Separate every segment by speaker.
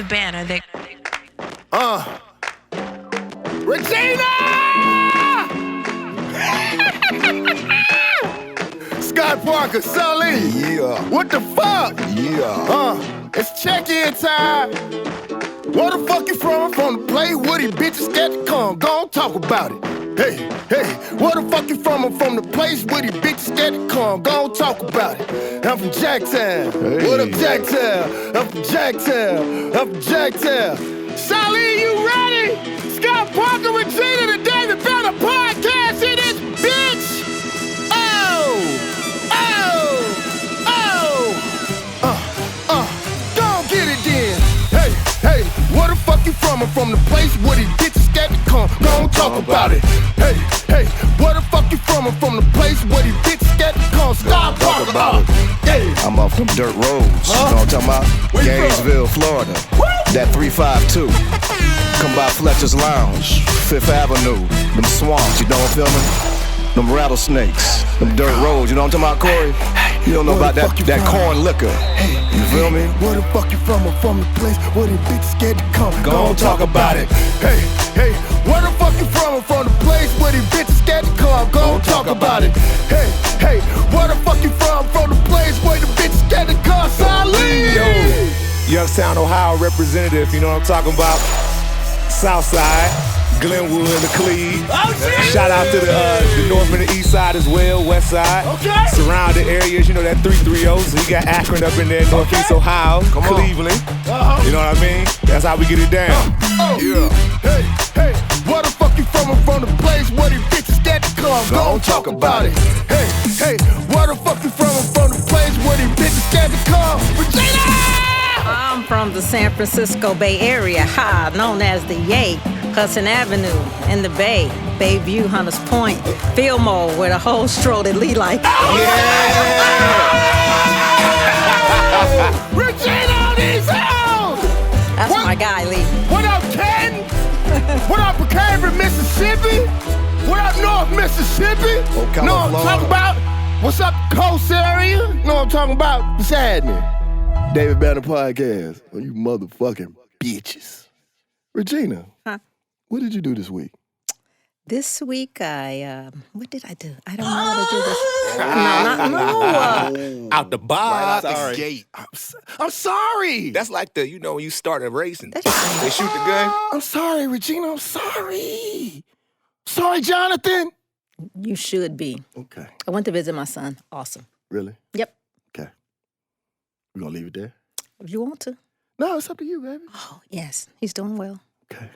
Speaker 1: Banner.
Speaker 2: Regina! Scott Parker, Sully.
Speaker 3: Yeah.
Speaker 2: What the fuck?
Speaker 3: Yeah.
Speaker 2: It's check-in time. Where the fuck you from? I'm from the place where these bitches scared to come. Go on, talk about it. Hey, where the fuck you from? I'm from the place where these bitches scared to come. Go on, talk about it. I'm from Jacktown.
Speaker 3: Hey.
Speaker 2: What up, Jacktown? I'm from Jacktown. I'm from Jacktown. Sally, you ready? Scott Parker, Regina, the David Banner podcast in this bitch. Don't get it then. Hey, where the fuck you from? I'm from the place where these bitches scared to come. Don't talk about it. Hey, where the fuck you from? I'm from the place where these bitches scared to come. Stop talking about it. Hey.
Speaker 3: I'm up from dirt roads. You know what I'm talking about?
Speaker 2: Where you
Speaker 3: Gainesville, Florida. That 352. Come by Fletcher's Lounge, Fifth Avenue. Them swamps, you know what I'm feeling? Them rattlesnakes, them dirt roads, you know what I'm talking about, Corey? You don't know about that corn liquor. You feel me?
Speaker 2: Where the fuck you from? I'm from the place where these bitches scared to come.
Speaker 3: Go on, talk about it.
Speaker 2: Hey, where the fuck you from? I'm from the place where these bitches scared to come. Go on, talk about it. Hey, where the fuck you from? I'm from the place where the bitches scared to come. Solid.
Speaker 4: Yo, Youngstown, Ohio representative, you know what I'm talking about? Southside, Glenwood, the Cleve. Shout out to the north and the east side as well, west side.
Speaker 2: Okay.
Speaker 4: Surrounding areas, you know that 330. So you got Akron up in there, northeast Ohio, Cleveland. You know what I mean? That's how we get it down.
Speaker 2: Yeah. Hey, where the fuck you from? I'm from the place where these bitches scared to come. Go on, talk about it. Hey, where the fuck you from? I'm from the place where these bitches scared to come. Regina!
Speaker 1: I'm from the San Francisco Bay Area, known as the Yay, Hudson Avenue, in the Bay, Bayview, Hunters Point, Fillmore, where the whole strolled at Lee like.
Speaker 2: Regina on these hoes!
Speaker 1: That's
Speaker 2: What?
Speaker 1: my guy, Lee.
Speaker 2: What up, Canton? What up, Buchanan, Mississippi? What up, North Mississippi?
Speaker 3: Ocala,
Speaker 2: Know what I'm
Speaker 3: Florida.
Speaker 2: talking about? What's up, coast area? Know what I'm talking about? What's happening? David Banner podcast. Oh, you motherfucking bitches. Regina,
Speaker 1: Huh?
Speaker 2: what did you do this week?
Speaker 1: This week, what did I do? I don't know how to do this. No.
Speaker 4: Out the box.
Speaker 3: Out the gate.
Speaker 2: I'm sorry.
Speaker 4: That's like the, you know, when you start a race and
Speaker 1: That's just-
Speaker 4: they shoot the gun.
Speaker 2: I'm sorry, Regina. I'm sorry. Sorry, Jonathan.
Speaker 1: You should be.
Speaker 2: Okay.
Speaker 1: I went to visit my son. Awesome.
Speaker 2: Really?
Speaker 1: Yep.
Speaker 2: Okay. We're going to leave it there?
Speaker 1: If you want to.
Speaker 2: No, it's up to you, baby.
Speaker 1: Oh, yes. He's doing well.
Speaker 2: Okay.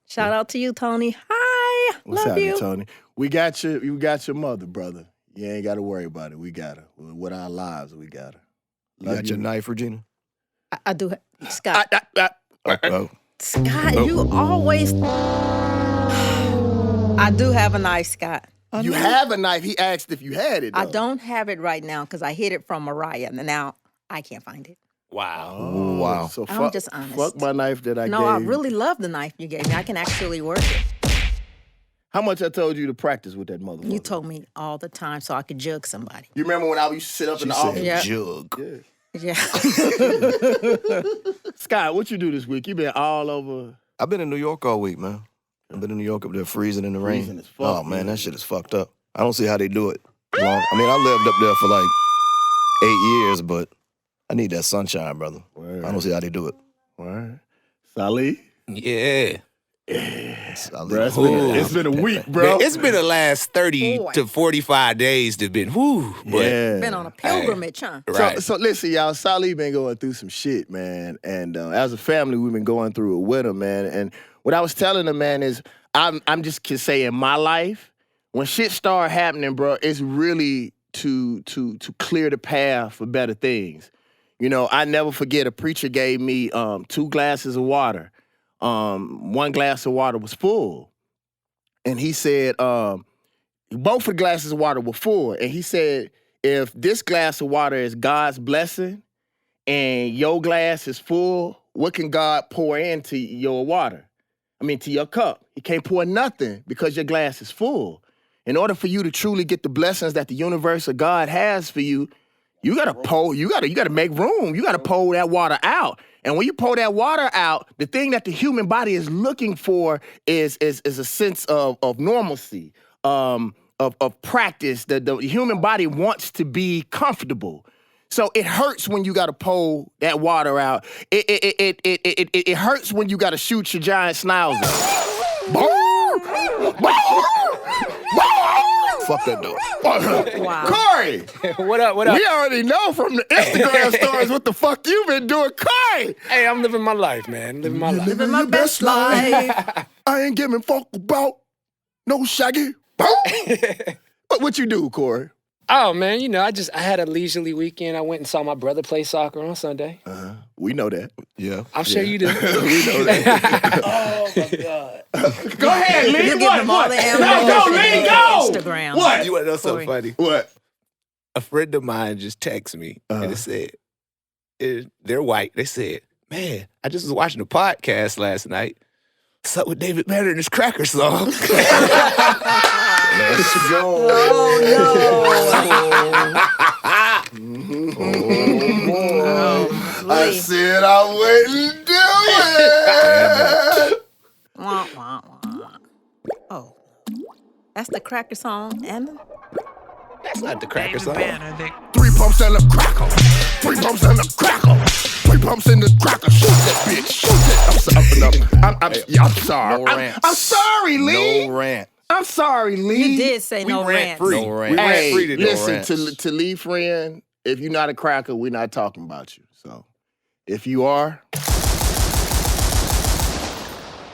Speaker 1: Shout out to you, Tony. Hi.
Speaker 2: What's
Speaker 1: Love
Speaker 2: happening,
Speaker 1: you.
Speaker 2: Tony? We got you got your mother, brother. You ain't got to worry about it. We got her. With our lives, we got her.
Speaker 3: You got your knife, Regina?
Speaker 1: I do. Scott.
Speaker 3: Oh.
Speaker 1: Scott, you always. I do have a knife, Scott.
Speaker 2: You have a knife. He asked if you had it, though.
Speaker 1: I don't have it right now because I hid it from Mariah, and now I can't find it.
Speaker 4: Wow.
Speaker 2: Oh,
Speaker 3: Wow.
Speaker 2: So
Speaker 1: I'm
Speaker 2: fuck,
Speaker 1: just honest.
Speaker 2: fuck my knife that I
Speaker 1: No,
Speaker 2: gave.
Speaker 1: I really love the knife you gave me. I can actually work it.
Speaker 2: How much I told you to practice with that motherfucker?
Speaker 1: You told me all the time so I could jug somebody.
Speaker 2: You remember when I used to sit up in the
Speaker 3: She
Speaker 2: office?
Speaker 3: said
Speaker 1: Yeah.
Speaker 3: jug.
Speaker 2: Yeah.
Speaker 1: Yeah.
Speaker 2: Scott, what you do this week? You been all over.
Speaker 3: I've been in New York all week, man. I've been in New York up there freezing in the rain.
Speaker 2: Freezing as fuck,
Speaker 3: Oh, man,
Speaker 2: man.
Speaker 3: that shit is fucked up. I don't see how they do it. I mean, I lived up there for like 8 years, but I need that sunshine, brother.
Speaker 2: Word.
Speaker 3: I don't see how they do it.
Speaker 2: Word. Sally?
Speaker 4: Yeah.
Speaker 2: Bro, it's been a week, bro.
Speaker 4: Man, it's been the last 30
Speaker 1: Boy.
Speaker 4: to 45 days that been, whew. But
Speaker 2: Yeah.
Speaker 1: Been on a pilgrimage, huh?
Speaker 4: right.
Speaker 2: So listen, y'all, Sally been going through some shit, man. And as a family, we've been going through it with her, man. And what I was telling her, man, is I'm just can say in my life, when shit start happening, bro, it's really to clear the path for better things. You know, I never forget a preacher gave me 2 glasses of water. 1 glass of water was full. And he said, both of the glasses of water were full. And he said, if this glass of water is God's blessing and your glass is full, what can God pour into your water? To your cup. He can't pour nothing because your glass is full. In order for you to truly get the blessings that the universe or God has for you, You gotta pull. You gotta make room. You gotta pull that water out. And when you pull that water out, the thing that the human body is looking for is a sense of normalcy, of practice. The human body wants to be comfortable. So it hurts when you gotta pull that water out. It hurts when you gotta shoot your giant schnauzer.
Speaker 3: Fuck that door.
Speaker 1: Wow.
Speaker 2: Corey!
Speaker 4: What up?
Speaker 2: We already know from the Instagram stories what the fuck you been doing. Corey!
Speaker 4: Hey, I'm living my life, man. Living my life.
Speaker 2: Living my best life. I ain't giving fuck about no shaggy. What you do, Corey?
Speaker 4: Oh, man, you know, I had a leisurely weekend. I went and saw my brother play soccer on Sunday.
Speaker 2: We know that.
Speaker 3: Yeah.
Speaker 4: I'm sure you do.
Speaker 2: We know that.
Speaker 4: Oh, my God.
Speaker 2: Go ahead, Lee.
Speaker 1: You give them all the ammo.
Speaker 2: Go, Lee, go!
Speaker 1: Instagram.
Speaker 2: What?
Speaker 3: You want to know something
Speaker 1: Corey.
Speaker 3: funny?
Speaker 2: What?
Speaker 3: A friend of mine just texted me and it said, they're white. They said, man, I just was watching a podcast last night. What's up with David Banner and his cracker song? Let's go.
Speaker 2: I said I wouldn't do it.
Speaker 1: Wah, wah, wah. Oh, that's the cracker song, Anna?
Speaker 3: That's not the cracker song.
Speaker 2: 3 pumps and a cracker. 3 pumps and a cracker. 3 pumps in the cracker. Shoot that bitch. Shoot it. I'm sorry.
Speaker 3: No rants.
Speaker 2: I'm sorry, Lee.
Speaker 3: No rant.
Speaker 2: I'm sorry, Lee.
Speaker 1: You did say no rants.
Speaker 3: No rant.
Speaker 2: Hey,
Speaker 3: Free to no
Speaker 2: listen,
Speaker 3: rants.
Speaker 2: to Lee, friend, if you're not a cracker, we're not talking about you. So, if you are,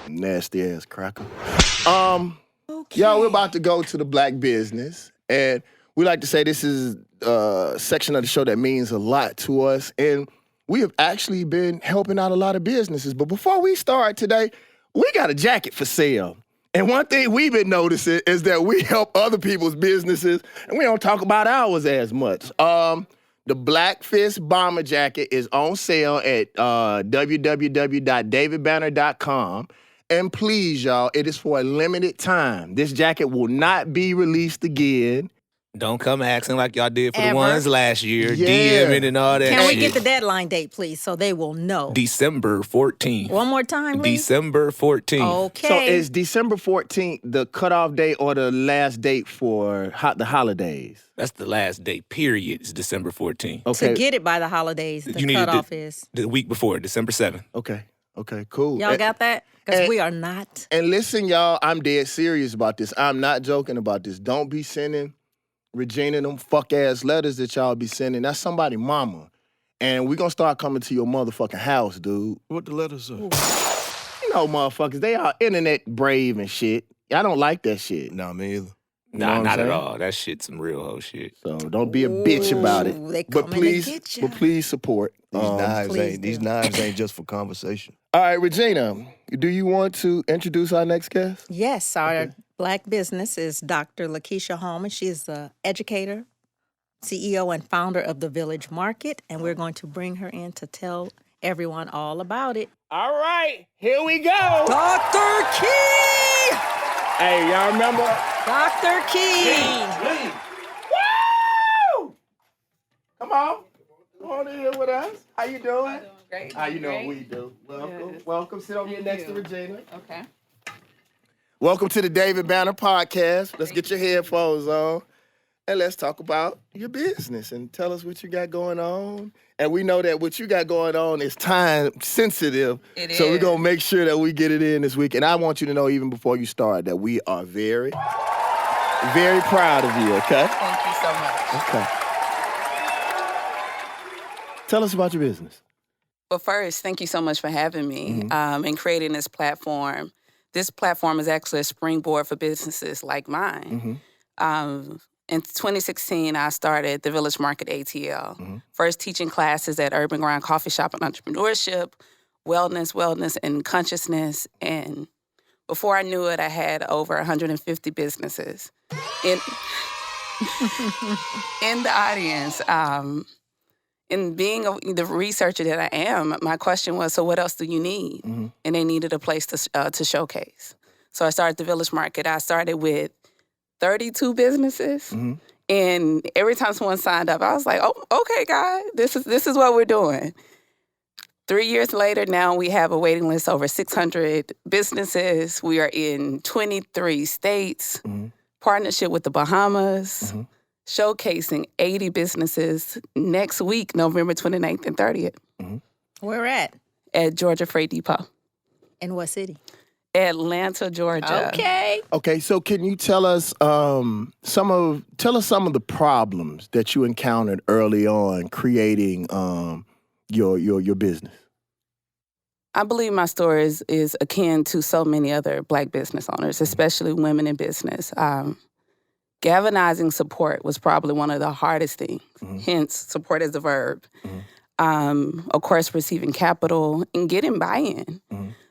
Speaker 2: nasty ass cracker. Y'all, we're about to go to the black business, and we like to say this is a section of the show that means a lot to us, and we have actually been helping out a lot of businesses. But before we start today, we got a jacket for sale. And one thing we've been noticing is that we help other people's businesses, and we don't talk about ours as much. The Black Fist Bomber Jacket is on sale at www.davidbanner.com. And please, y'all, it is for a limited time. This jacket will not be released again.
Speaker 3: Don't come acting like y'all did for
Speaker 1: Ever.
Speaker 3: the ones last year,
Speaker 2: Yeah.
Speaker 3: DMing and all that
Speaker 1: Can we
Speaker 3: shit.
Speaker 1: get the deadline date, please, so they will know?
Speaker 3: December 14th.
Speaker 1: One more time, Lee?
Speaker 3: December 14th.
Speaker 1: Okay.
Speaker 2: So is December 14th the cutoff date or the last date for the holidays?
Speaker 3: That's the last day, period, is December 14th.
Speaker 2: Okay.
Speaker 1: To get it by the holidays, the
Speaker 3: You need it
Speaker 1: cutoff is.
Speaker 3: The week before, December 7th.
Speaker 2: Okay, cool.
Speaker 1: Y'all got that? Because
Speaker 2: and-
Speaker 1: we are not.
Speaker 2: And listen, y'all, I'm dead serious about this. I'm not joking about this. Don't be sending Regina them fuck-ass letters that y'all be sending. That's somebody mama. And we gonna start coming to your motherfucking house, dude.
Speaker 3: What the letters say?
Speaker 2: You know, motherfuckers, they are internet brave and shit. I don't like that shit.
Speaker 3: Nah, me either.
Speaker 2: You know
Speaker 3: Nah,
Speaker 2: what I'm
Speaker 3: not at
Speaker 2: saying?
Speaker 3: all. That shit's some real hoe shit.
Speaker 2: So don't be a bitch about it.
Speaker 1: Ooh, they
Speaker 2: But
Speaker 1: coming to
Speaker 2: please,
Speaker 1: get ya.
Speaker 2: support.
Speaker 1: Please
Speaker 3: Knives ain't just for conversation.
Speaker 2: All right, Regina, do you want to introduce our next guest?
Speaker 1: Yes, our black business is Dr. LaKeysha Hollman. She is the educator, CEO, and founder of the Village Market, and we're going to bring her in to tell everyone all about it.
Speaker 2: All right, here we go.
Speaker 1: Dr. Key!
Speaker 2: Hey, y'all remember?
Speaker 1: Dr. Key!
Speaker 2: Leave. Woo! Come on. Come on in here with us. How you doing?
Speaker 5: Great.
Speaker 2: How you know what we do. Welcome.
Speaker 5: Yes.
Speaker 2: Welcome. Sit over here next to
Speaker 5: you.
Speaker 2: Regina.
Speaker 5: Okay.
Speaker 2: Welcome to the David Banner Podcast. Let's get your headphones on and let's talk about your business and tell us what you got going on. And we know that what you got going on is time sensitive.
Speaker 5: It
Speaker 2: so we're
Speaker 5: is.
Speaker 2: going to make sure that we get it in this week. And I want you to know, even before you start, that we are very, very proud of you, okay?
Speaker 5: Thank you so much.
Speaker 2: Okay. Tell us about your business.
Speaker 5: Well, first, thank you so much for having me and creating this platform. This platform is actually a springboard for businesses like mine. In 2016, I started the Village Market ATL, first teaching classes at Urban Grind Coffee Shop on entrepreneurship, wellness, and consciousness. And before I knew it, I had over 150 businesses in the audience. In being the researcher that I am, my question was, so what else do you need? And they needed a place to showcase. So I started the Village Market. I started with 32 businesses, And every time someone signed up, I was like, oh, okay, God, this is what we're doing. 3 years later, now we have a waiting list over 600 businesses. We are in 23 states, partnership with the Bahamas, showcasing 80 businesses next week, November 29th and 30th.
Speaker 1: Where at?
Speaker 5: At Georgia Freight Depot.
Speaker 1: In what city?
Speaker 5: Atlanta, Georgia.
Speaker 1: Okay.
Speaker 2: Okay, so can you tell us some of the problems that you encountered early on creating your business?
Speaker 5: I believe my story is akin to so many other Black business owners, especially women in business. Galvanizing support was probably one of the hardest things, hence support as a verb. Of course, receiving capital and getting buy-in.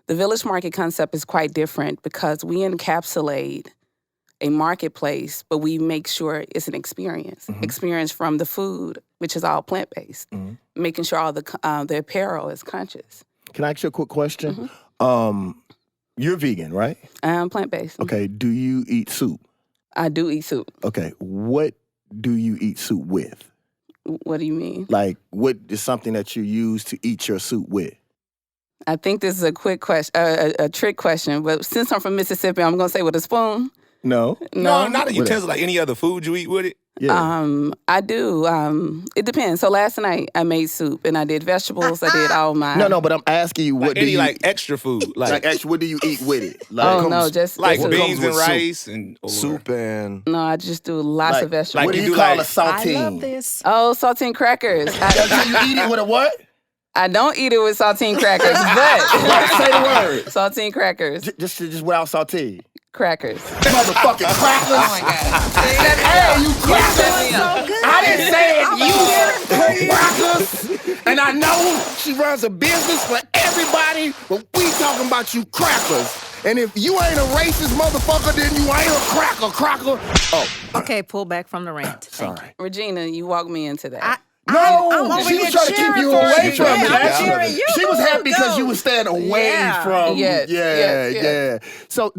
Speaker 5: The Village Market concept is quite different because we encapsulate a marketplace, but we make sure it's an experience. Experience from the food, which is all plant-based, making sure all the apparel is conscious.
Speaker 2: Can I ask you a quick question? You're vegan, right?
Speaker 5: I'm plant-based.
Speaker 2: Okay, do you eat soup?
Speaker 5: I do eat soup.
Speaker 2: Okay, what do you eat soup with?
Speaker 5: What do you mean?
Speaker 2: Like, what is something that you use to eat your soup with?
Speaker 5: I think this is a quick question, a trick question, but since I'm from Mississippi, I'm going to say with a spoon.
Speaker 2: No.
Speaker 4: No, not a utensil, like any other food you eat with it.
Speaker 2: Yeah.
Speaker 5: I do. It depends. So last night I made soup and I did vegetables. I did all my.
Speaker 2: No, but I'm asking you, what
Speaker 4: Like
Speaker 2: do
Speaker 4: any
Speaker 2: you
Speaker 4: like extra food, like
Speaker 2: extra? What do you eat with it? Like,
Speaker 5: Oh no, just
Speaker 4: like
Speaker 5: soup.
Speaker 4: beans and
Speaker 3: with soup.
Speaker 4: rice and or,
Speaker 3: Soup and
Speaker 5: No, I just do lots of vegetables.
Speaker 2: What do
Speaker 4: you
Speaker 2: you
Speaker 4: do
Speaker 2: call
Speaker 4: like-
Speaker 2: a saltine?
Speaker 1: I love this.
Speaker 5: Oh, saltine crackers.
Speaker 2: So you eat it with a what?
Speaker 5: I don't eat it with saltine crackers, but
Speaker 2: Say the word.
Speaker 5: saltine crackers,
Speaker 2: Just without saltine.
Speaker 5: crackers.
Speaker 2: Motherfucking crackers.
Speaker 5: Oh my god.
Speaker 2: Hey, you crackers.
Speaker 1: So good.
Speaker 2: I didn't say it. You crackers. And I know she runs a business for everybody, but we talking about you crackers. And if you ain't a racist motherfucker, then you ain't a cracker. Oh,
Speaker 1: Okay, pull back from the rant.
Speaker 2: sorry.
Speaker 5: Regina, you walked me into that.
Speaker 2: No,
Speaker 1: I'm over
Speaker 2: she
Speaker 1: here
Speaker 2: was trying to keep
Speaker 1: cheering
Speaker 2: you
Speaker 1: for
Speaker 2: away
Speaker 1: you.
Speaker 2: from
Speaker 1: Yeah,
Speaker 2: it.
Speaker 1: I'm cheering you.
Speaker 2: She was happy because
Speaker 1: Go.
Speaker 2: you were staying away
Speaker 1: Yeah.
Speaker 2: from.
Speaker 5: Yes,
Speaker 2: yeah,
Speaker 5: yes.
Speaker 2: So,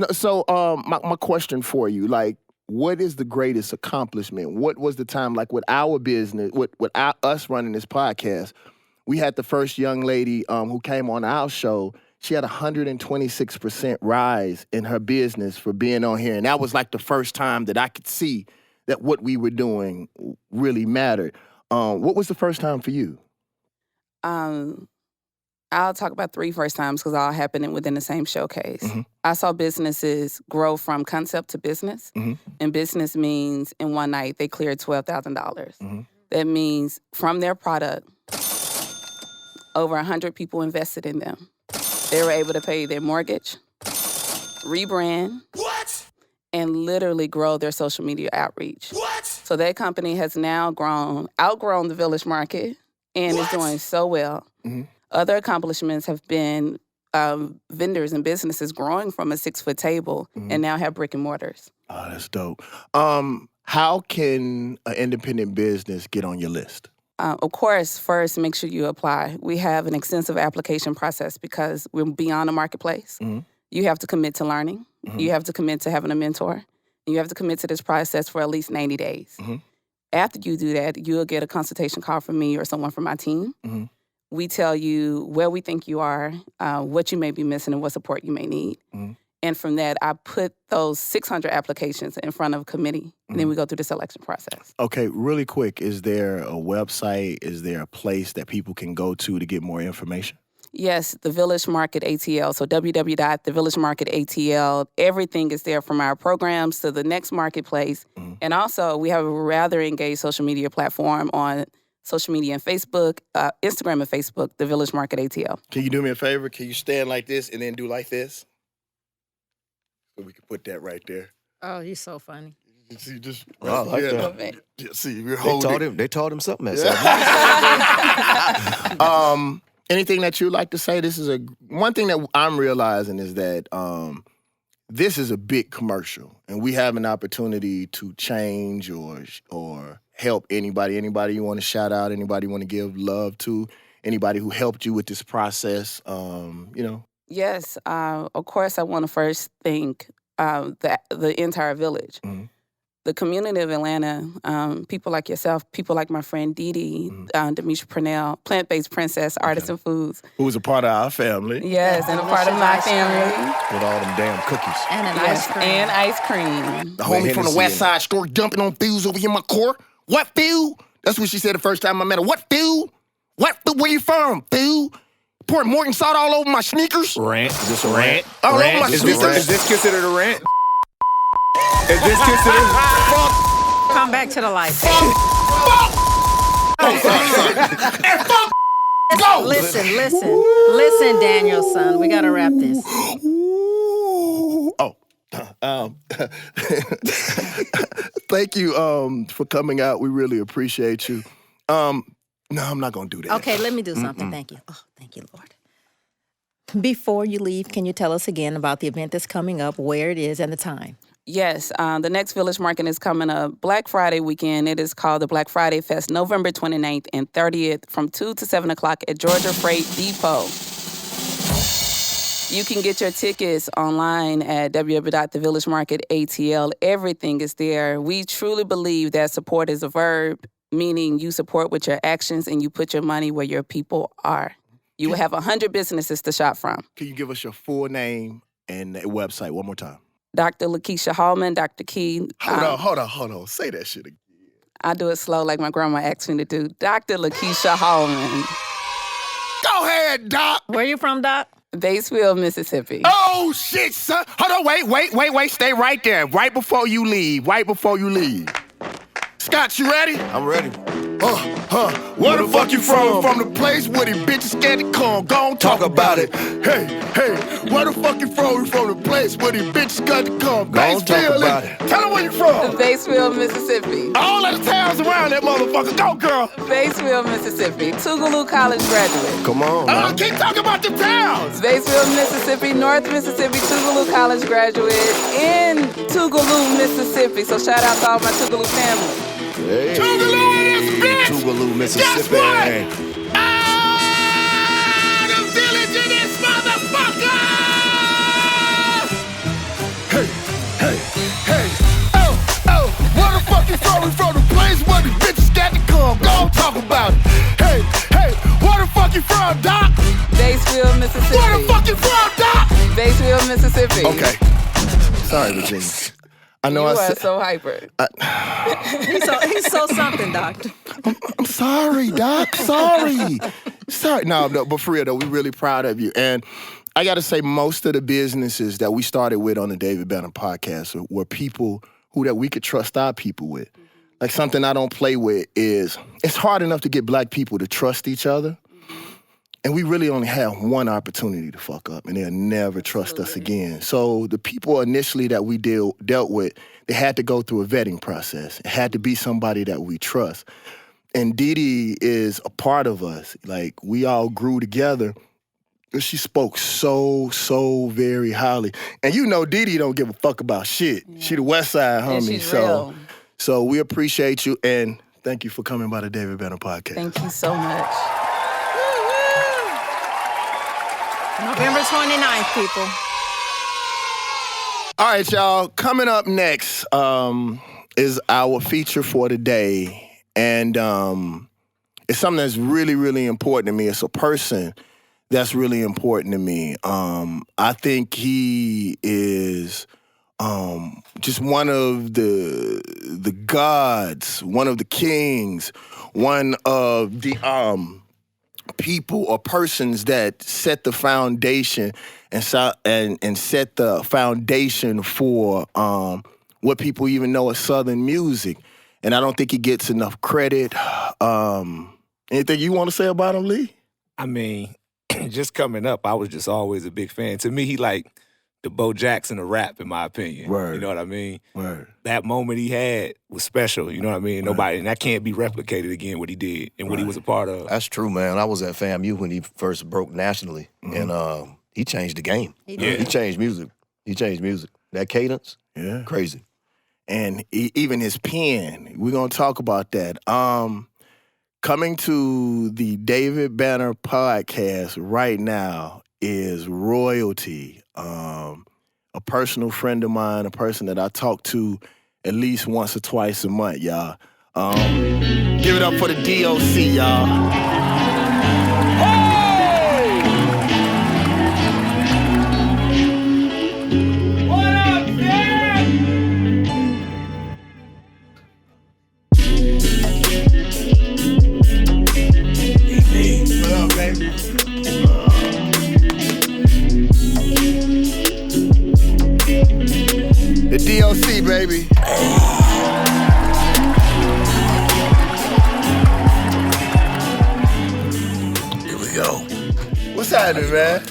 Speaker 2: my question for you, like, what is the greatest accomplishment? What was the time, like, with our business, with us running this podcast? We had the first young lady who came on our show. She had 126% rise in her business for being on here, and that was like the first time that I could see that what we were doing really mattered. What was the first time for you?
Speaker 5: I'll talk about 3 first times because all happened within the same showcase. I saw businesses grow from concept to business, and business means in one night they cleared $12,000. That means from their product, over 100 people invested in them. They were able to pay their mortgage, rebrand, and literally grow their social media outreach. So that company has now outgrown the Village Market and is doing so well. Other accomplishments have been vendors and businesses growing from a 6-foot table and now have brick and mortars.
Speaker 2: Oh, that's dope. How can an independent business get on your list?
Speaker 5: Of course, first, make sure you apply. We have an extensive application process because we're beyond the marketplace. You have to commit to learning. You have to commit to having a mentor. You have to commit to this process for at least 90 days. After you do that, you'll get a consultation call from me or someone from my team. We tell you where we think you are, what you may be missing, and what support you may need. And from that, I put those 600 applications in front of a committee, and then we go through the selection process.
Speaker 2: Okay, really quick, is there a website, is there a place that people can go to get more information?
Speaker 5: Yes, the Village Market ATL. So www.thevillage Market ATL. Everything is there from our programs to the next marketplace. And also, we have a rather engaged social media platform on social media and Facebook, Instagram and Facebook, the Village Market ATL.
Speaker 2: Can you do me a favor? Can you stand like this and then do like this? So we can put that right there.
Speaker 1: Oh, you're so funny.
Speaker 2: See, just
Speaker 3: Oh, I like that.
Speaker 5: Okay.
Speaker 2: Yeah, see, we're holding.
Speaker 3: They taught him something.
Speaker 2: Anything that you'd like to say? This is one thing that I'm realizing is that this is a big commercial, and we have an opportunity to change or help anybody. Anybody you want to shout out? Anybody you want to give love to? Anybody who helped you with this process?
Speaker 5: Yes, of course, I want to first thank the entire village. the community of Atlanta, people like yourself, people like my friend Dee, Demetria Purnell, Plant-Based Princess, Artisan Foods.
Speaker 2: Who was a part of our family.
Speaker 5: Yes, and a part of my family.
Speaker 3: With all them damn cookies.
Speaker 1: And an
Speaker 5: Yes,
Speaker 1: ice cream.
Speaker 5: and ice cream.
Speaker 2: The homie from the
Speaker 3: Hennessy
Speaker 2: West
Speaker 3: in
Speaker 2: Side store jumping on fools over here in my core. What fool? That's what she said the first time I met her. What fool? What fool? Where you from, fool? Pouring Morton salt all over my sneakers.
Speaker 4: Rant.
Speaker 3: Is this a rant?
Speaker 2: All over
Speaker 3: Rant?
Speaker 2: my
Speaker 4: Is
Speaker 2: sneakers.
Speaker 4: this considered a rant? Is this considered?
Speaker 1: Come back to the light.
Speaker 2: And fuck go.
Speaker 1: Listen, Danielson. We gotta wrap this.
Speaker 2: Ooh. Oh. Thank you for coming out. We really appreciate you. No, I'm not gonna do that.
Speaker 1: Okay, let me do something. Thank you. Oh, thank you, Lord. Before you leave, can you tell us again about the event that's coming up, where it is, and the time?
Speaker 5: Yes, the next Village Market is coming up Black Friday weekend. It is called the Black Friday Fest, November 29th and 30th from 2 to 7 o'clock at Georgia Freight Depot. You can get your tickets online at www.the Market ATL. Everything is there. We truly believe that support is a verb, meaning you support with your actions and you put your money where your people are. You will have 100 businesses to shop from.
Speaker 2: Can you give us your full name and the website one more time?
Speaker 5: Dr. LaKeysha Hollman, Dr. Key.
Speaker 2: Hold on. Say that shit again.
Speaker 5: I do it slow like my grandma asked me to do. Dr. LaKeysha Hollman.
Speaker 2: Go ahead, Doc.
Speaker 1: Where you from, Doc?
Speaker 5: Batesville, Mississippi.
Speaker 2: Oh, shit, son. Hold on, wait. Stay right there. Right before you leave. Scott, you ready?
Speaker 3: I'm ready.
Speaker 2: Where the fuck you from? From the place where the bitches scared to come. Go on, talk about it. Hey, where the fuck you from? From the place where the bitches scared to come.
Speaker 3: Go on, talk about it.
Speaker 2: Tell them where you from.
Speaker 5: Batesville, Mississippi.
Speaker 2: All of the towns around that motherfucker. Go, girl.
Speaker 5: Batesville, Mississippi. Tougaloo College graduate.
Speaker 3: Come on, man.
Speaker 2: Keep talking about the towns.
Speaker 5: Batesville, Mississippi. North Mississippi. Tougaloo College graduate in Tougaloo, Mississippi. So shout out to all my Tougaloo family.
Speaker 3: Hey,
Speaker 2: Tougaloo in this bitch.
Speaker 3: Tougaloo, Mississippi.
Speaker 2: Guess what? The village in this motherfucker! Hey. Oh, where the fuck you from? We from the place where the bitches got to come. Go on, talk about it. Hey, where the fuck you from, Doc?
Speaker 5: Batesville, Mississippi.
Speaker 2: Where the fuck you from, Doc?
Speaker 5: Batesville, Mississippi.
Speaker 2: Okay. Sorry, Virginia. I know
Speaker 5: You
Speaker 2: I
Speaker 5: are
Speaker 2: said.
Speaker 5: so hyper.
Speaker 1: He's so something, Doctor.
Speaker 2: I'm sorry, Doc. Sorry. No, but for real though, we really proud of you. And I got to say, most of the businesses that we started with on the David Banner podcast were people that we could trust our people with. Like something I don't play with is it's hard enough to get black people to trust each other. And we really only have one opportunity to fuck up, and they'll never trust us again. So the people initially that we dealt with, they had to go through a vetting process. It had to be somebody that we trust. And Dee is a part of us. Like, we all grew together. She spoke so very highly. And you know Dee don't give a fuck about shit. Yeah. She the West Side homie.
Speaker 5: And she's real.
Speaker 2: So we appreciate you, and thank you for coming by the David Banner podcast.
Speaker 5: Thank you so much.
Speaker 1: November 29th, people.
Speaker 2: All right, y'all. Coming up next is our feature for the day. And it's something that's really important to me. It's a person that's really important to me. I think he is just one of the gods, one of the kings, one of the people or persons that set the foundation and set the foundation for what people even know as Southern music. And I don't think he gets enough credit. Anything you want to say about him, Lee?
Speaker 4: I mean, just coming up, I was just always a big fan. To me, he like the Bo Jackson of rap, in my opinion.
Speaker 2: Word.
Speaker 4: You know what I mean?
Speaker 2: Word.
Speaker 4: That moment he had was special. You know what I mean? Nobody, and that can't be replicated again. What he did and what he was a part of.
Speaker 3: That's true, man. I was at FAMU when he first broke nationally, and he changed the game.
Speaker 1: He did.
Speaker 3: He changed music. That cadence, crazy.
Speaker 2: And even his pen, we're going to talk about that. Coming to the David Banner podcast right now is royalty. A personal friend of mine, a person that I talk to at least once or twice a month, y'all. Give it up for the D.O.C, y'all. What up, baby? The D.O.C, baby.
Speaker 6: Here we go.
Speaker 2: What's happening, man?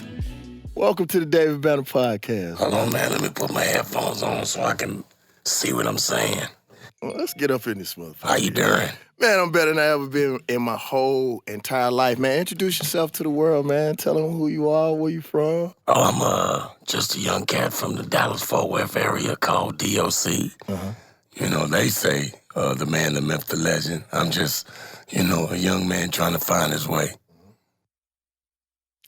Speaker 2: Welcome to the David Banner Podcast.
Speaker 6: Hold on, man. Let me put my headphones on so I can see what I'm saying.
Speaker 2: Well, let's get up in this motherfucker.
Speaker 6: How you doing?
Speaker 2: Man, I'm better than I ever been in my whole entire life, man. Introduce yourself to the world, man. Tell them who you are, where you from.
Speaker 6: Oh, I'm just a young cat from the Dallas-Fort Worth area called D.O.C. You know, they say the man, the myth, the legend. I'm just, a young man trying to find his way.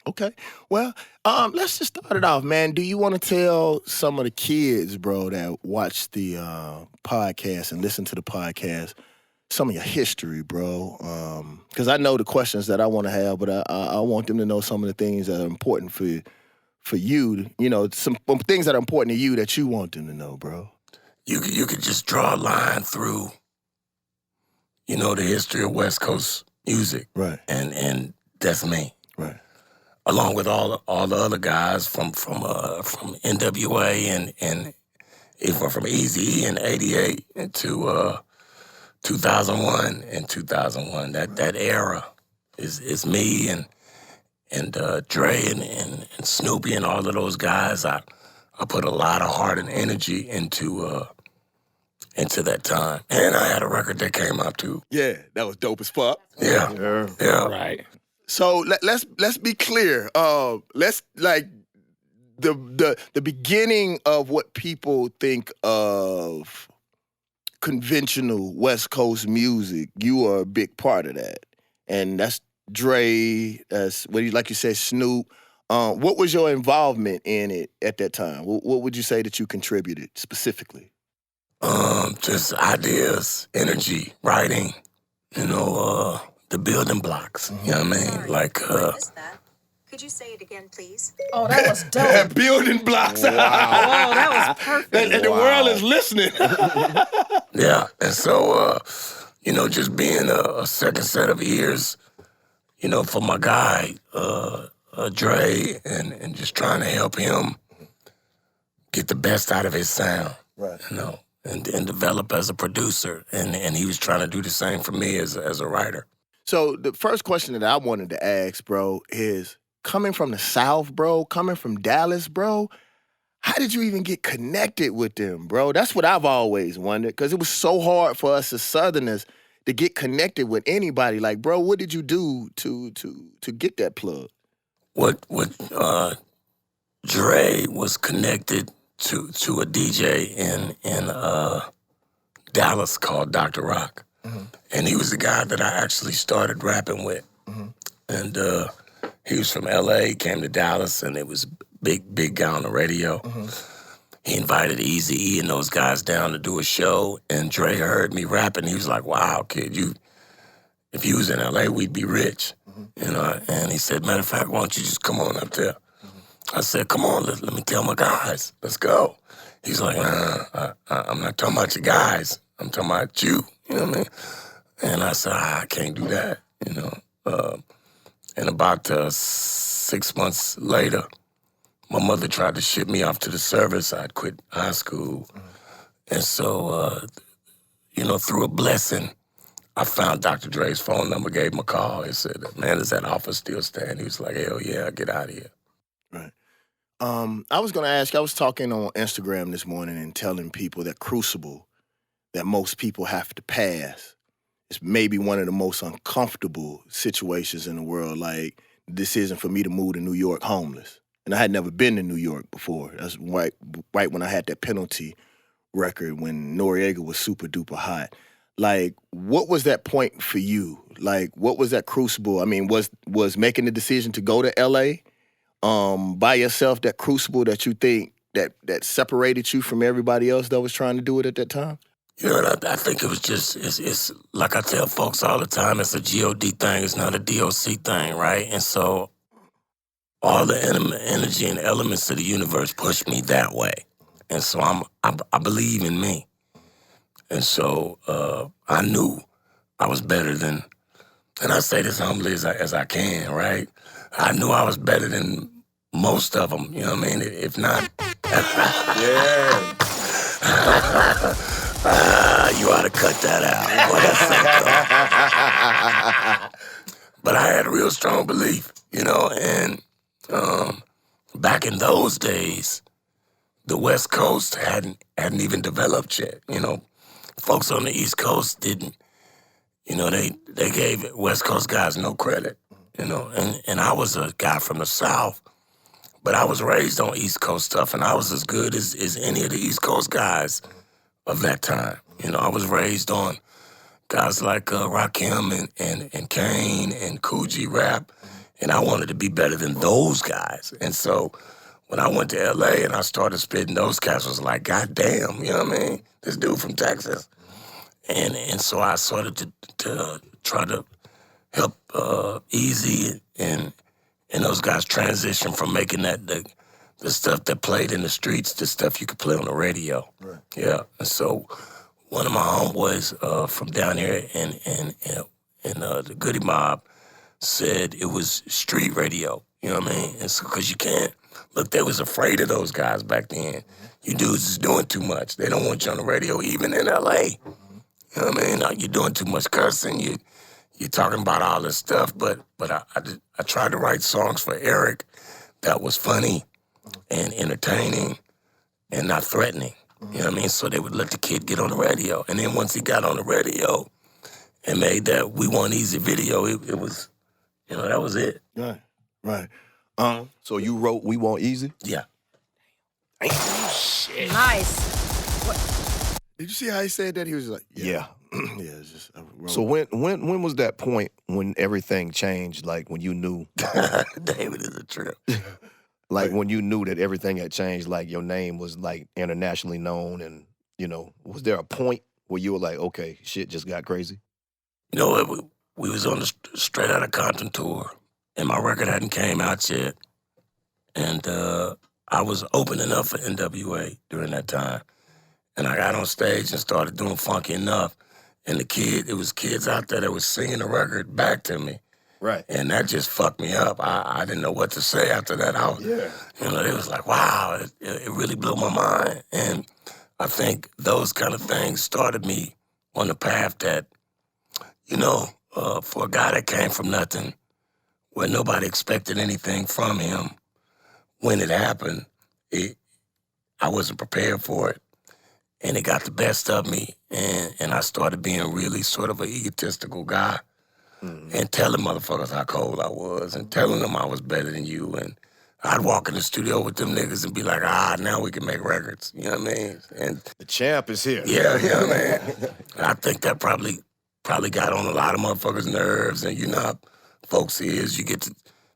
Speaker 2: Okay. Well, let's just start it off, man. Do you want to tell some of the kids, bro, that watch the podcast and listen to the podcast some of your history, bro? Because I know the questions that I want to have, but I want them to know some of the things that are important for you. You know, some things that are important to you that you want them to know, bro.
Speaker 6: You could just draw a line through, the history of West Coast music.
Speaker 2: Right.
Speaker 6: And that's me.
Speaker 2: Right.
Speaker 6: Along with all the other guys from NWA and even from Eazy-E in '88 to 2001 and 2001. That era is me and Dre and Snoopy and all of those guys. I put a lot of heart and energy into that time, and I had a record that came out too.
Speaker 2: Yeah, that was dope as fuck.
Speaker 6: Yeah.
Speaker 4: Right.
Speaker 2: So let's be clear. Let's like the beginning of what people think of conventional West Coast music. You are a big part of that, and that's Dre. That's like you said, Snoop. What was your involvement in it at that time? What would you say that you contributed specifically?
Speaker 6: Just ideas, energy, writing. The building blocks. You know what I mean? Like,
Speaker 7: Could you say it again, please?
Speaker 1: Oh, that was dope.
Speaker 2: Building blocks.
Speaker 1: Whoa, that was perfect.
Speaker 2: And the world is listening.
Speaker 6: yeah. And so, just being a second set of ears, for my guy, Dre, and just trying to help him get the best out of his sound.
Speaker 2: Right.
Speaker 6: And develop as a producer. And he was trying to do the same for me as a writer.
Speaker 2: So the first question that I wanted to ask, bro, is coming from the South, bro, coming from Dallas, bro, how did you even get connected with them, bro? That's what I've always wondered, because it was so hard for us as Southerners to get connected with anybody. Like, bro, what did you do to get that plug?
Speaker 6: What Dre was connected to a DJ in Dallas called Dr. Rock. Mm-hmm. And he was the guy that I actually started rapping with. Mm-hmm. And he was from L.A., came to Dallas, and it was big guy on the radio. Mm-hmm. He invited Eazy-E and those guys down to do a show, and Dre heard me rapping. He was like, wow, kid, if you was in L.A., we'd be rich. Mm-hmm. And he said, matter of fact, why don't you just come on up there? Mm-hmm. I said, come on, let me tell my guys. Let's go. He's like, I'm not talking about your guys. I'm talking about you. You know what I mean? And I said, I can't do that, And about 6 months later, my mother tried to ship me off to the service. I'd quit high school. Mm-hmm. And so, through a blessing, I found Dr. Dre's phone number, gave him a call. He said, man, is that offer still standing? He was like, hell yeah, get out of here.
Speaker 2: Right. I was going to ask you, I was talking on Instagram this morning and telling people that Crucible that most people have to pass is maybe one of the most uncomfortable situations in the world. Like, the decision for me to move to New York homeless. And I had never been to New York before. That's right when I had that Penalty record when Noriega was super duper hot. Like, what was that point for you? Like, what was that crucible? I mean, was making the decision to go to L.A. By yourself that crucible that you think that separated you from everybody else that was trying to do it at that time?
Speaker 6: You know, I think it was just, it's like I tell folks all the time, it's a G.O.D. thing, it's not a D.O.C. thing, right? And so all the energy and elements of the universe pushed me that way. And so I believe in me. And so I knew I was better than, and I say this humbly as I can, right? I knew I was better than most of them, you know what I mean? If not,
Speaker 4: Yeah.
Speaker 6: you ought to cut that out. But I had a real strong belief, you know, and back in those days, the West Coast hadn't even developed yet. You know, folks on the East Coast didn't, you know, they gave West Coast guys no credit, you know, and I was a guy from the South, but I was raised on East Coast stuff, and I was as good as any of the East Coast guys of that time. You know, I was raised on guys like Rakim and Kane and Coogee Rap, and I wanted to be better than those guys. And so when I went to L.A. and I started spitting, those cats was like, God damn, you know what I mean? This dude from Texas. And so I started to try to help Easy and those guys transition from making that the stuff that played in the streets to stuff you could play on the radio. Right. Yeah. And so one of my homeboys from down here in the Goody Mob said it was street radio. You know what I mean? And so, because you can't, look, they was afraid of those guys back then. You dudes is doing too much. They don't want you on the radio, even in L.A. You know what I mean? You're doing too much cursing. You're talking about all this stuff. But I tried to write songs for Eric that was funny and entertaining and not threatening. You know what I mean? So they would let the kid get on the radio. And then once he got on the radio and made that We Want Easy video, it was, you know, that was it.
Speaker 2: Right.
Speaker 3: So you wrote We Want Easy?
Speaker 6: Yeah.
Speaker 1: Nice.
Speaker 2: Did you see how he said that? He was like,
Speaker 3: Yeah.
Speaker 2: yeah, it's just, I wrote.
Speaker 3: So when was that point when everything changed, like when you knew,
Speaker 6: David is a trip.
Speaker 3: like when you knew that everything had changed, like your name was like internationally known and, you know, was there a point where you were like, okay, shit just got crazy?
Speaker 6: You know, we was on the Straight Outta Compton tour, and my record hadn't came out yet. And I was opening up for NWA during that time. And I got on stage and started doing Funky Enough. And it was kids out there that was singing the record back to me.
Speaker 3: Right.
Speaker 6: And that just fucked me up. I didn't know what to say after that. You know, it was like, wow, it really blew my mind. And I think those kind of things started me on the path that, you know, for a guy that came from nothing, where nobody expected anything from him, when it happened, I wasn't prepared for it. And it got the best of me. And I started being really sort of an egotistical guy. And telling motherfuckers how cold I was and telling them I was better than you. And I'd walk in the studio with them niggas and be like, now we can make records. You know what I mean? And
Speaker 3: The champ is here.
Speaker 6: yeah, man. I think that probably got on a lot of motherfuckers' nerves. And you know how folks is, you get to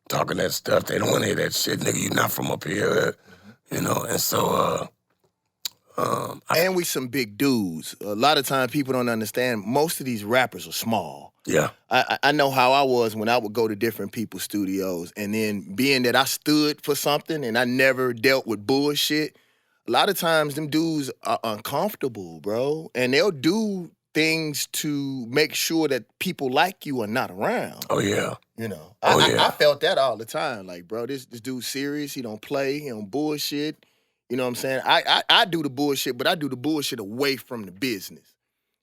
Speaker 6: talking that stuff. They don't want to hear that shit, nigga. You not from up here. You know, and so...
Speaker 2: and we some big dudes. A lot of times people don't understand, most of these rappers are small.
Speaker 6: Yeah.
Speaker 2: I know how I was when I would go to different people's studios, and then being that I stood for something and I never dealt with bullshit, a lot of times them dudes are uncomfortable, bro. And they'll do things to make sure that people like you are not around.
Speaker 6: Oh, yeah.
Speaker 2: You know,
Speaker 6: Oh, yeah.
Speaker 2: I felt that all the time. Like, bro, this dude's serious. He don't play. He don't bullshit. You know what I'm saying? I do the bullshit, but I do the bullshit away from the business.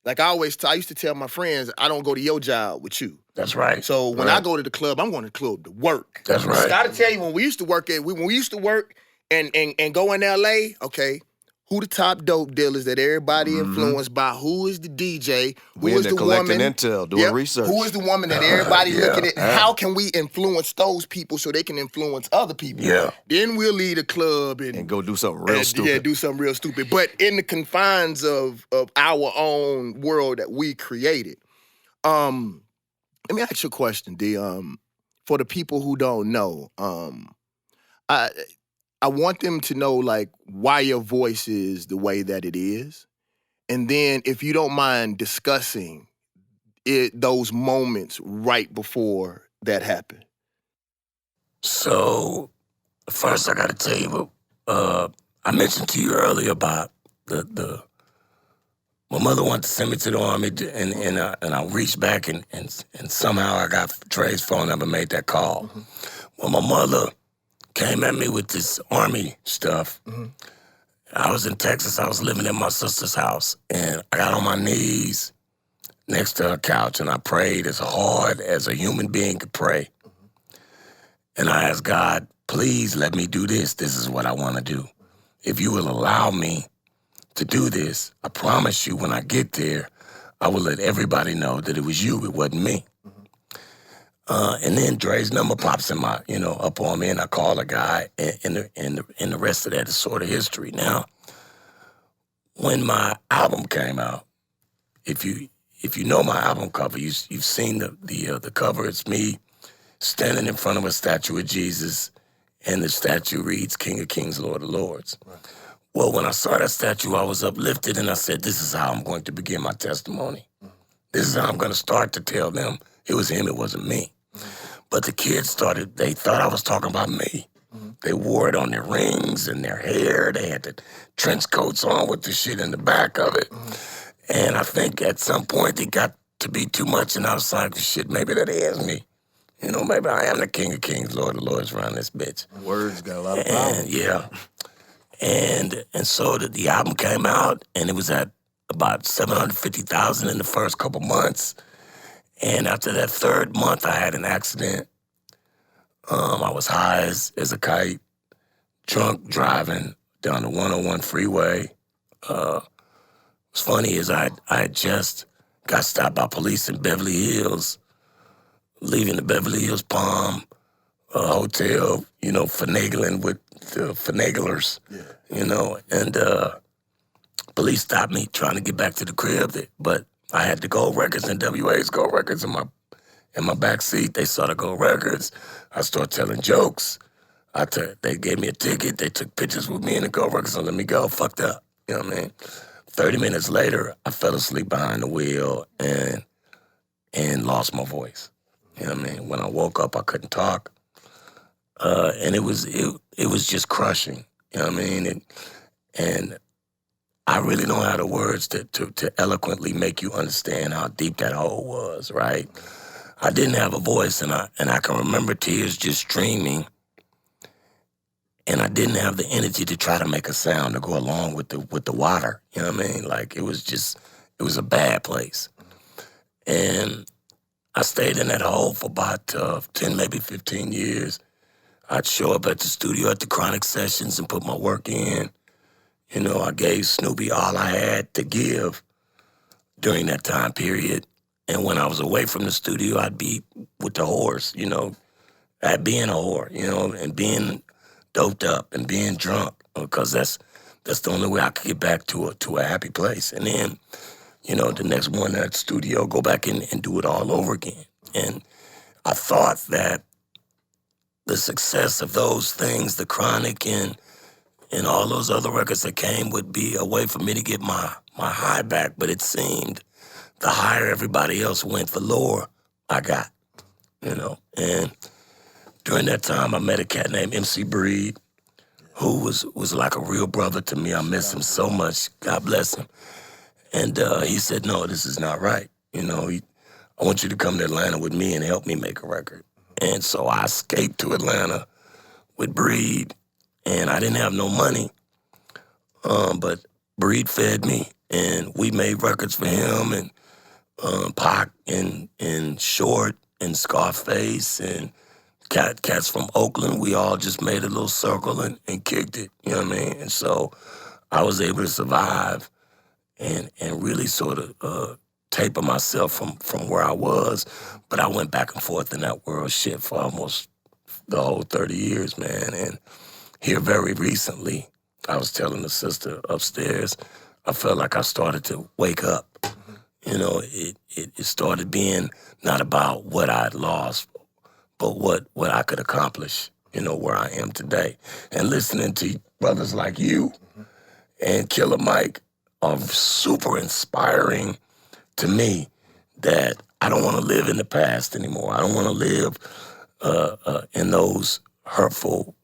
Speaker 2: Like I used to tell my friends, I don't go to your job with you.
Speaker 6: That's right.
Speaker 2: So when I go to the club, I'm going to the club to work.
Speaker 6: That's right.
Speaker 2: I gotta tell you, when we used to work and go in LA, okay, who the top dope dealers that everybody influenced by? Who is the DJ? Who
Speaker 3: We in
Speaker 2: is
Speaker 3: there
Speaker 2: the
Speaker 3: collecting
Speaker 2: woman?
Speaker 3: intel, doing research.
Speaker 2: Who is the woman that everybody looking at? How can we influence those people so they can influence other people?
Speaker 6: Yeah.
Speaker 2: Then we'll leave the club and
Speaker 3: go do something real stupid.
Speaker 2: Yeah, do something real stupid. But in the confines of our own world that we created. Let me ask you a question, D. For the people who don't know, I want them to know, like, why your voice is the way that it is. And then if you don't mind discussing those moments right before that happened.
Speaker 6: So first I gotta tell you, I mentioned to you earlier about the my mother wanted to send me to the Army, and I reached back and somehow I got Dre's phone number, made that call.
Speaker 2: Mm-hmm.
Speaker 6: Well, my mother came at me with this Army stuff.
Speaker 2: Mm-hmm.
Speaker 6: I was in Texas. I was living in my sister's house, and I got on my knees next to her couch, and I prayed as hard as a human being could pray. And I asked God, please let me do this. This is what I want to do. If you will allow me to do this, I promise you when I get there, I will let everybody know that it was you, it wasn't me. And then Dre's number pops in my, up on me, and I call a guy, and the rest of that is sort of history. Now, when my album came out, if you know my album cover, you've seen the cover. It's me standing in front of a statue of Jesus, and the statue reads, King of Kings, Lord of Lords. Right. Well, when I saw that statue, I was uplifted, and I said, this is how I'm going to begin my testimony. Mm-hmm. This is how I'm going to start to tell them it was him, it wasn't me. Mm-hmm. But the kids they thought I was talking about me. Mm-hmm. They wore it on their rings and their hair. They had the trench coats on with the shit in the back of it. Mm-hmm. And I think at some point it got to be too much, and I was like, shit, maybe that is me. Maybe I am the King of Kings, Lord of Lords around this bitch.
Speaker 3: Words got a lot of power.
Speaker 6: Yeah. And so the album came out, and it was at about 750,000 in the first couple months. And after that third month, I had an accident. I was high as a kite, drunk driving down the 101 freeway. What's funny is I had just got stopped by police in Beverly Hills, leaving the Beverly Hills Palm hotel, finagling with the finaglers, and police stopped me trying to get back to the crib, but I had the gold records and WA's gold records in my back seat. They saw the gold records. I started telling jokes. They gave me a ticket. They took pictures with me and the gold records and let me go. Fucked up. You know what I mean? 30 minutes later, I fell asleep behind the wheel and lost my voice. You know what I mean? When I woke up, I couldn't talk. And it was just crushing. You know what I mean? And I really don't have the words to eloquently make you understand how deep that hole was, right? I didn't have a voice, and I can remember tears just streaming, and I didn't have the energy to try to make a sound to go along with the water. You know what I mean? Like, it was a bad place. And I stayed in that hole for about 10, maybe 15 years. I'd show up at the studio at the Chronic Sessions and put my work in. I gave Snoopy all I had to give during that time period. And when I was away from the studio, I'd be with the whores, I'd be in a whore, and being doped up and being drunk, because that's the only way I could get back to a happy place. And then, the next morning at the studio, go back in and do it all over again. And I thought that the success of those things, the Chronic and all those other records that came, would be a way for me to get my high back. But it seemed the higher everybody else went, the lower I got, And during that time, I met a cat named MC Breed, who was like a real brother to me. I miss him so much. God bless him. And he said, no, this is not right. I want you to come to Atlanta with me and help me make a record. And so I escaped to Atlanta with Breed, and I didn't have no money, but Breed fed me, and we made records for him and Pac and Short and Scarface and cats from Oakland. We all just made a little circle and kicked it, you know what I mean? And so I was able to survive and really sort of taper myself from where I was, but I went back and forth in that world shit for almost the whole 30 years, man. And here very recently, I was telling the sister upstairs, I felt like I started to wake up. It started being not about what I'd lost, but what I could accomplish, where I am today. And listening to brothers like you and Killer Mike, are super inspiring to me that I don't want to live in the past anymore. I don't want to live in those hurtful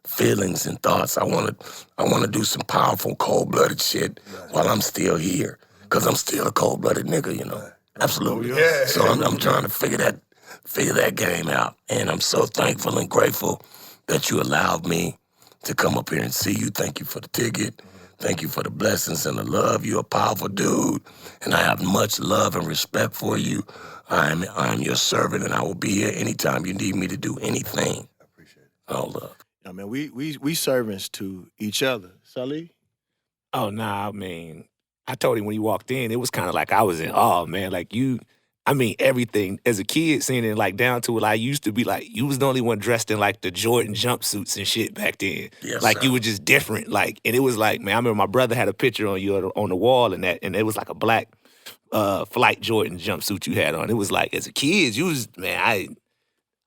Speaker 6: feelings and thoughts. I want to do some powerful, cold-blooded shit while I'm still here, because I'm still a cold-blooded nigga, you know. Absolutely.
Speaker 4: Yeah.
Speaker 6: So I'm trying to figure that game out, and I'm so thankful and grateful that you allowed me to come up here and see you. Thank you for the ticket. Thank you for the blessings and the love. You're a powerful dude, and I have much love and respect for you. I am your servant, and I will be here anytime you need me to do anything. I appreciate it. All love.
Speaker 2: I mean, we servants to each other. Salih?
Speaker 4: Oh, nah, I mean, I told him when he walked in, it was kind of like I was in awe, man. Like everything. As a kid, seeing it like down to it, I used to be like, you was the only one dressed in like the Jordan jumpsuits and shit back then.
Speaker 6: Yes,
Speaker 4: like
Speaker 6: sir.
Speaker 4: you were just different. Like, and it was like, man, I remember my brother had a picture on you on the wall and it was like a black flight Jordan jumpsuit you had on. It was like, as a kid, you was, man,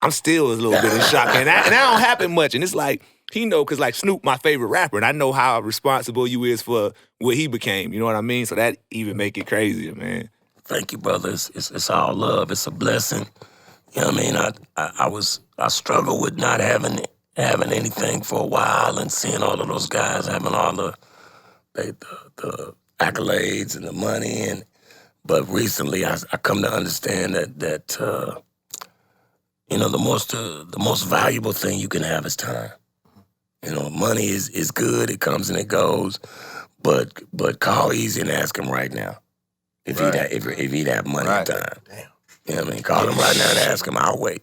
Speaker 4: I'm still a little bit in shock. And that don't happen much. And it's like, he know, because like Snoop, my favorite rapper, and I know how responsible you is for what he became. You know what I mean? So that even make it crazier, man.
Speaker 6: Thank you, brother. It's all love. It's a blessing. You know what I mean? I struggled with not having anything for a while, and seeing all of those guys having all the accolades and the money, but recently I come to understand that you know, the most valuable thing you can have is time. You know, money is good. It comes and it goes, but call Easy and ask him right now if he'd have money and time.
Speaker 2: Damn.
Speaker 6: You know what I mean? Call him right now and ask him. I'll wait.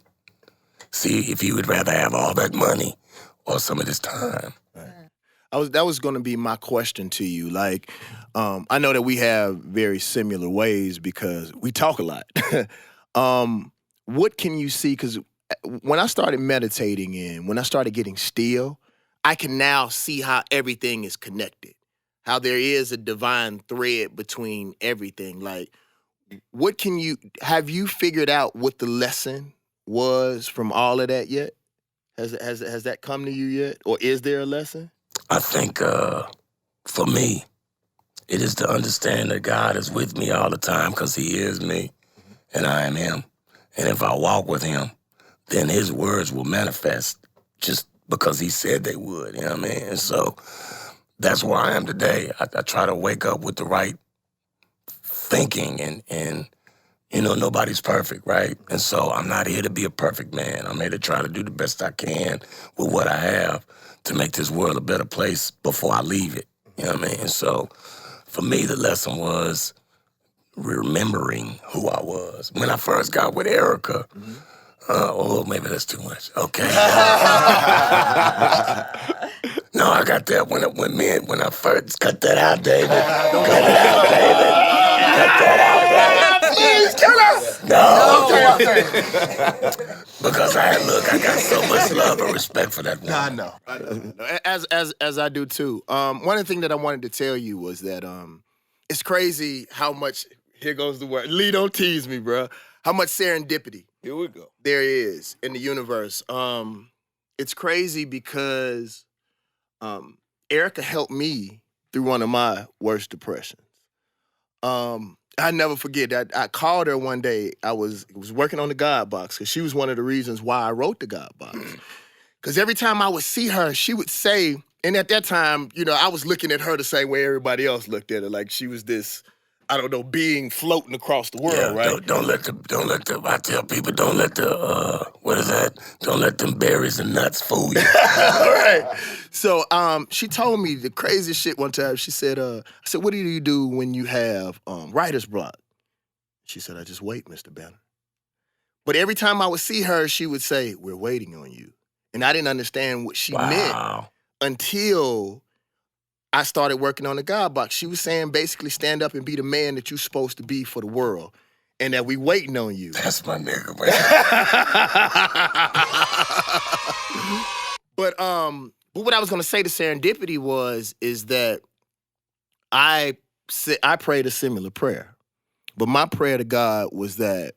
Speaker 6: See if he would rather have all that money or some of this time.
Speaker 2: That was going to be my question to you. Like, I know that we have very similar ways because we talk a lot. What can you see? Because when I started meditating and when I started getting still, I can now see how everything is connected, how there is a divine thread between everything. Like, have you figured out what the lesson was from all of that yet? Has that come to you yet? Or is there a lesson?
Speaker 6: I think for me, it is to understand that God is with me all the time because he is me and I am him. And if I walk with him, then his words will manifest just because he said they would, you know what I mean? And so that's where I am today. I try to wake up with the right thinking and you know, nobody's perfect, right? And so I'm not here to be a perfect man. I'm here to try to do the best I can with what I have to make this world a better place before I leave it, you know what I mean? And so for me, the lesson was remembering who I was. When I first got with Erica, oh, maybe that's too much. Okay. No, I got that when I first cut that out, David. Cut it out, David. Cut that out, David. Please, kill us. No. Because I got so much love and respect for that woman.
Speaker 2: I know. As I do too. One of the things that I wanted to tell you was that it's crazy how much, here goes the word, Lee, don't tease me, bro, how much serendipity
Speaker 4: Here we go.
Speaker 2: there is in the universe. It's crazy because Erica helped me through one of my worst depressions. I never forget that I called her one day. I was working on the God Box because she was one of the reasons why I wrote the God Box. Because every time I would see her, she would say, and at that time, you know, I was looking at her the same way everybody else looked at her, like she was this, I don't know, being floating across the world, right?
Speaker 6: Don't let the, I tell people, don't let the, what is that? Don't let them berries and nuts fool you.
Speaker 2: Right. So she told me the craziest shit one time. She said, I said, what do you do when you have writer's block? She said, I just wait, Mr. Banner. But every time I would see her, she would say, we're waiting on you. And I didn't understand what she meant until I started working on the God Box. She was saying basically stand up and be the man that you're supposed to be for the world and that we waiting on you.
Speaker 6: That's my nigga, man.
Speaker 2: But what I was going to say to serendipity is that I prayed a similar prayer. But my prayer to God was that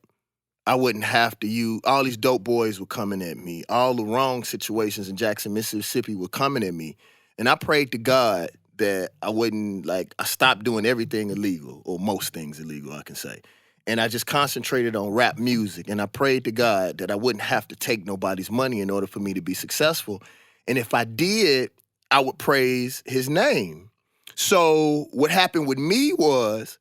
Speaker 2: I wouldn't have to all these dope boys were coming at me. All the wrong situations in Jackson, Mississippi were coming at me. And I prayed to God that I wouldn't, like, I stopped doing everything illegal, or most things illegal, I can say. And I just concentrated on rap music. And I prayed to God that I wouldn't have to take nobody's money in order for me to be successful. And if I did, I would praise his name. So what happened with me was,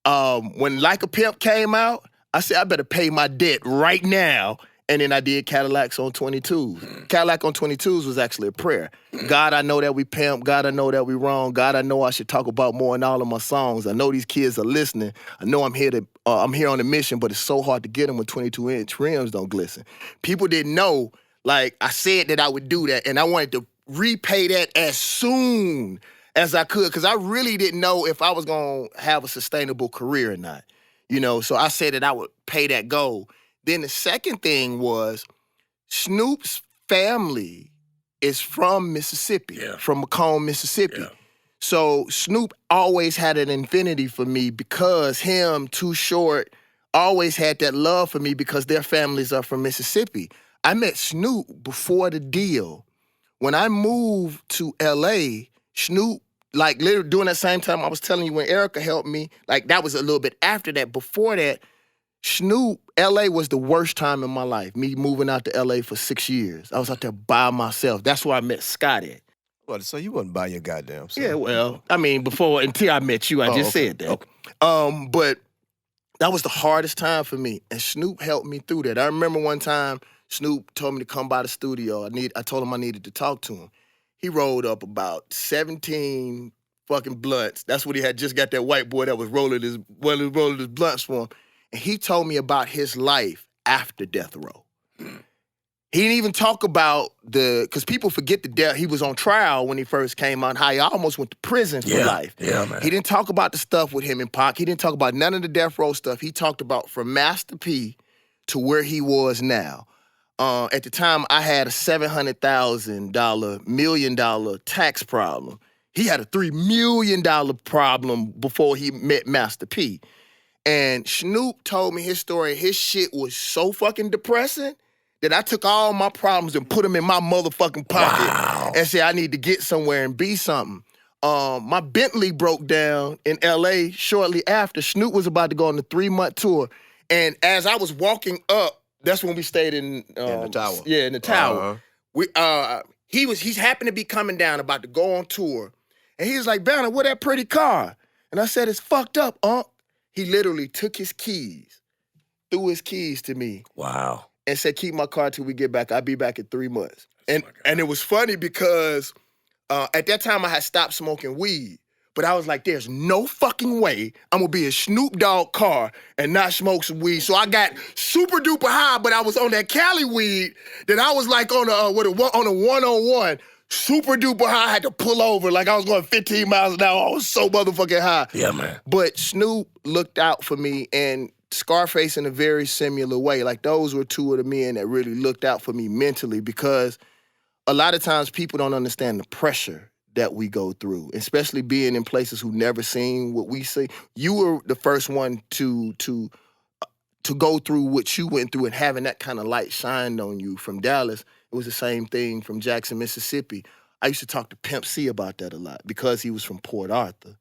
Speaker 2: when Like a Pimp came out, I said, I better pay my debt right now. And then I did Cadillacs on 22s. Cadillac on 22s was actually a prayer. God, I know that we pimp. God, I know that we wrong. God, I know I should talk about more in all of my songs. I know these kids are listening. I know I'm here on a mission, but it's so hard to get them when 22-inch rims don't glisten. People didn't know, like, I said that I would do that, and I wanted to repay that as soon as I could, because I really didn't know if I was going to have a sustainable career or not. You know, so I said that I would pay that goal. Then the second thing was Snoop's family is from Mississippi, from Macomb, Mississippi.
Speaker 6: Yeah.
Speaker 2: So Snoop always had an infinity for me because him, Too Short, always had that love for me because their families are from Mississippi. I met Snoop before the deal. When I moved to L.A., Snoop, like literally during that same time I was telling you when Erica helped me, like that was a little bit after that. Before that, Snoop, L.A. was the worst time in my life, me moving out to L.A. for 6 years. I was out there by myself. That's where I met Scott at.
Speaker 3: Well, so you wasn't by your goddamn self.
Speaker 2: Yeah, well, I mean, until I met you, I just said that.
Speaker 3: Okay.
Speaker 2: But that was the hardest time for me, and Snoop helped me through that. I remember one time Snoop told me to come by the studio. I told him I needed to talk to him. He rolled up about 17 fucking blunts. That's what he had just got that white boy that was rolling his blunts for him. And he told me about his life after death row. He didn't even talk about because people forget the death. He was on trial when he first came out, how he almost went to prison for life.
Speaker 6: Yeah, man.
Speaker 2: He didn't talk about the stuff with him and Pac. He didn't talk about none of the death row stuff. He talked about from Master P to where he was now. At the time, I had a $700,000, $1 million tax problem. He had a $3 million problem before he met Master P. And Snoop told me his story. His shit was so fucking depressing that I took all my problems and put them in my motherfucking pocket and said I need to get somewhere and be something. My Bentley broke down in L.A. shortly after. Snoop was about to go on a 3-month tour. And as I was walking up, that's when we stayed in
Speaker 3: the tower.
Speaker 2: Yeah, in the tower. He's happened to be coming down, about to go on tour. And he was like, Banner, where that pretty car? And I said, it's fucked up, Unc. He literally took his keys, threw his keys to me.
Speaker 6: Wow.
Speaker 2: And said, keep my car till we get back. I'll be back in 3 months. And it was funny because at that time I had stopped smoking weed. But I was like, there's no fucking way I'm gonna be in Snoop Dogg car and not smoke some weed. So I got super duper high, but I was on that Cali weed that I was like on a 101. Super duper high. I had to pull over like I was going 15 miles an hour. I was so motherfucking high.
Speaker 6: Yeah, man.
Speaker 2: But Snoop looked out for me, and Scarface in a very similar way. Like those were two of the men that really looked out for me mentally, because a lot of times people don't understand the pressure that we go through, especially being in places who never seen what we see. You were the first one to go through what you went through, and having that kind of light shined on you from Dallas. It was the same thing from Jackson, Mississippi. I used to talk to Pimp C about that a lot because he was from Port Arthur.